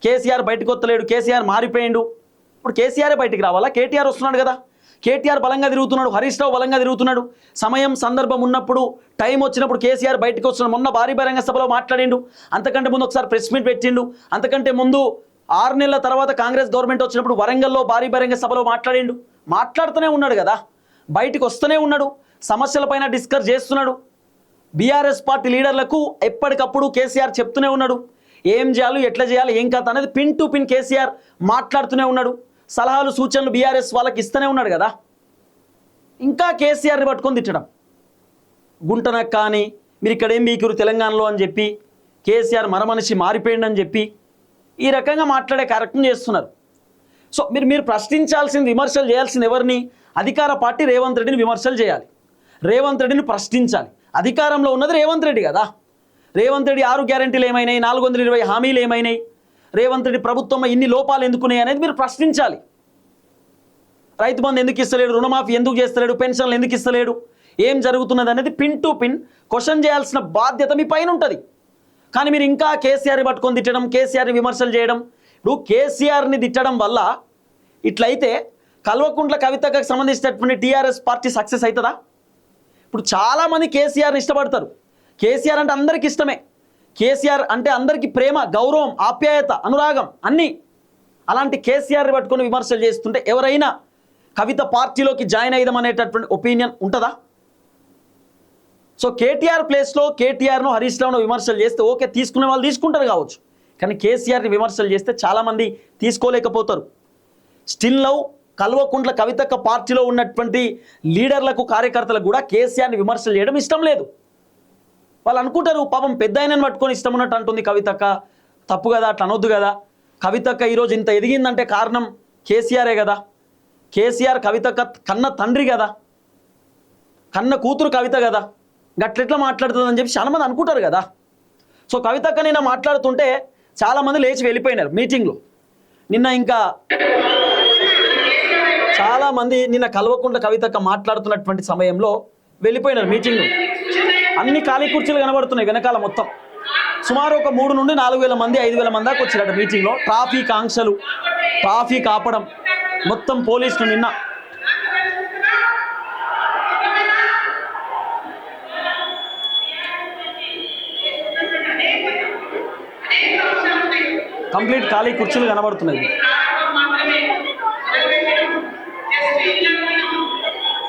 కేసీఆర్ బయటకు వస్తలేడు, కేసీఆర్ మారిపోయిండు. ఇప్పుడు కేసీఆరే బయటికి రావాలా? కేటీఆర్ వస్తున్నాడు కదా, కేటీఆర్ బలంగా తిరుగుతున్నాడు, హరీష్ రావు బలంగా తిరుగుతున్నాడు. సమయం సందర్భం ఉన్నప్పుడు, టైం వచ్చినప్పుడు కేసీఆర్ బయటకు వస్తున్నాడు. మొన్న భారీ బహిరంగ సభలో మాట్లాడిండు, అంతకంటే ముందు ఒకసారి ప్రెస్ మీట్ పెట్టిండు, అంతకంటే ముందు 6 నెలల తర్వాత కాంగ్రెస్ గవర్నమెంట్ వచ్చినప్పుడు వరంగల్లో భారీ బహిరంగ సభలో మాట్లాడిండు. మాట్లాడుతూనే ఉన్నాడు కదా, బయటికి వస్తూనే ఉన్నాడు, సమస్యలపైన డిస్కస్ చేస్తున్నాడు. బీఆర్ఎస్ పార్టీ లీడర్లకు ఎప్పటికప్పుడు కేసీఆర్ చెప్తూనే ఉన్నాడు, ఏం చేయాలి, ఎట్లా చేయాలి, ఏం కథ అనేది పిన్ టు పిన్ కేసీఆర్ మాట్లాడుతూనే ఉన్నాడు. సలహాలు సూచనలు బీఆర్ఎస్ వాళ్ళకి ఇస్తూనే ఉన్నాడు కదా. ఇంకా కేసీఆర్ని పట్టుకొని తిట్టడం, గుంటనక్క అని, మీరు ఇక్కడేం మీకురు తెలంగాణలో అని చెప్పి, కేసీఆర్ మరమనిషి మారిపోయిందని చెప్పి ఈ రకంగా మాట్లాడే కార్యక్రమం చేస్తున్నారు. సో మీరు ప్రశ్నించాల్సింది, విమర్శలు చేయాల్సింది ఎవరిని? అధికార పార్టీ రేవంత్ రెడ్డిని విమర్శలు చేయాలి, రేవంత్ రెడ్డిని ప్రశ్నించాలి. అధికారంలో ఉన్నది రేవంత్ రెడ్డి కదా. రేవంత్ రెడ్డి 6 గ్యారెంటీలు ఏమైనాయి, 420 హామీలు ఏమైనాయి, రేవంత్ రెడ్డి ప్రభుత్వం ఇన్ని లోపాలు ఎందుకున్నాయి అనేది మీరు ప్రశ్నించాలి. రైతు బంధు ఎందుకు ఇస్తలేడు, రుణమాఫీ ఎందుకు చేస్తలేడు, పెన్షన్లు ఎందుకు ఇస్తలేడు, ఏం జరుగుతున్నది అనేది పిన్ టు పిన్ క్వశ్చన్ చేయాల్సిన బాధ్యత మీ పైన ఉంటుంది. కానీ మీరు ఇంకా కేసీఆర్ని పట్టుకొని తిట్టడం, కేసీఆర్ని విమర్శలు చేయడం. ఇప్పుడు కేసీఆర్ని తిట్టడం వల్ల ఇట్లయితే కల్వకుంట్ల కవితకు సంబంధించినటువంటి టీఆర్ఎస్ పార్టీ సక్సెస్ అవుతుందా? ఇప్పుడు చాలామంది కేసీఆర్ని ఇష్టపడతారు. కేసీఆర్ అంటే అందరికి ఇష్టమే, కేసీఆర్ అంటే అందరికీ ప్రేమ, గౌరవం, ఆప్యాయత, అనురాగం అన్నీ. అలాంటి కేసీఆర్ని పట్టుకొని విమర్శలు చేస్తుంటే ఎవరైనా కవిత పార్టీలోకి జాయిన్ అయ్యడం అనేటటువంటి ఒపీనియన్ ఉంటుందా? సో కేటీఆర్ ప్లేస్లో కేటీఆర్ను హరీష్ రావును విమర్శలు చేస్తే ఓకే, తీసుకునే వాళ్ళు తీసుకుంటారు కావచ్చు, కానీ కేసీఆర్ని విమర్శలు చేస్తే చాలామంది తీసుకోలేకపోతారు. స్టిల్ నౌ కల్వకుంట్ల కవితక్క పార్టీలో ఉన్నటువంటి లీడర్లకు, కార్యకర్తలకు కూడా కేసీఆర్ని విమర్శలు చేయడం ఇష్టం లేదు. వాళ్ళు అనుకుంటారు, పాపం పెద్ద ఆయనని పట్టుకొని ఇష్టం ఉన్నట్టు అంటుంది కవితక్క, తప్పు కదా, అట్లా అనొద్దు కదా. కవితక్క ఈరోజు ఇంత ఎదిగిందంటే కారణం కేసీఆరే కదా. కేసీఆర్ కవితక్క కన్న తండ్రి కదా, కన్న కూతురు కవిత కదా, గట్లెట్లా మాట్లాడుతుందని చెప్పి చాలామంది అనుకుంటారు కదా. సో కవితక్క నిన్న మాట్లాడుతుంటే చాలామంది లేచి వెళ్ళిపోయినారు మీటింగ్లో. నిన్న ఇంకా చాలామంది నిన్న కల్వకుంట్ల కవితక్క మాట్లాడుతున్నటువంటి సమయంలో వెళ్ళిపోయినారు మీటింగ్లో. అన్ని ఖాళీ కుర్చీలు కనబడుతున్నాయి వెనకాల మొత్తం. సుమారు ఒక 3 నుండి 4,000 మంది 5,000 మంది దాకా వచ్చారట మీటింగ్లో. ట్రాఫిక్ ఆంక్షలు, ట్రాఫిక్ ఆపడం, మొత్తం పోలీసులు నిన్న కంప్లీట్ ఖాళీ కుర్చీలు కనబడుతున్నాయి.